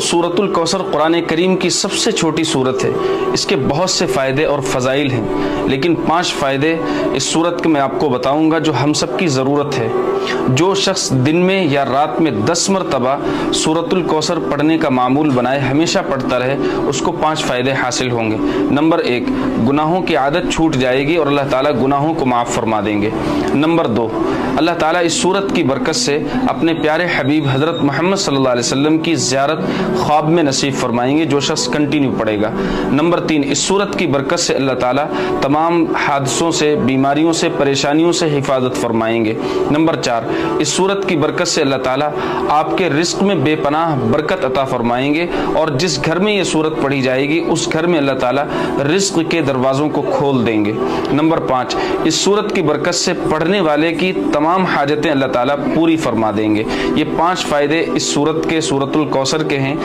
सूरतुल कौसर कुरान करीम की सबसे छोटी सूरत है। इसके बहुत से फ़ायदे और फ़ज़ाइल हैं, लेकिन 5 फ़ायदे इस सूरत के मैं आपको बताऊंगा जो हम सब की ज़रूरत है। जो शख्स दिन में या रात में 10 मरतबा सूरतुल कौसर पढ़ने का मामूल बनाए, हमेशा पढ़ता रहे, उसको 5 फ़ायदे हासिल होंगे। नंबर 1, गुनाहों की आदत छूट जाएगी और अल्लाह ताला गुनाहों को माफ़ फरमा देंगे। नंबर 2, अल्लाह ताला इस सूरत की बरकत से अपने प्यारे हबीब हज़रत मोहम्मद सल्लल्लाहु अलैहि वसल्लम की ज़ियारत ख्वाब में नसीब फरमाएंगे जो शख्स कंटिन्यू पढ़ेगा। नंबर 3, इस सूरत की बरकत से अल्लाह ताला तमाम हादसों से, बीमारियों से, परेशानियों से हिफाजत फरमाएंगे। नंबर 4, इस सूरत की बरकत से अल्लाह ताला आपके रिस्क में बेपनाह बरकत अता फरमाएंगे और जिस घर में ये सूरत पढ़ी जाएगी उस घर में अल्लाह ताला रिस्क के दरवाज़ों को खोल देंगे। नंबर 5, इस सूरत की बरकत से पढ़ने वाले की तमाम हाजतें अल्लाह ताला पूरी फरमा देंगे। ये 5 फ़ायदे इस सूरत के सूरतुल कौसर के हैं।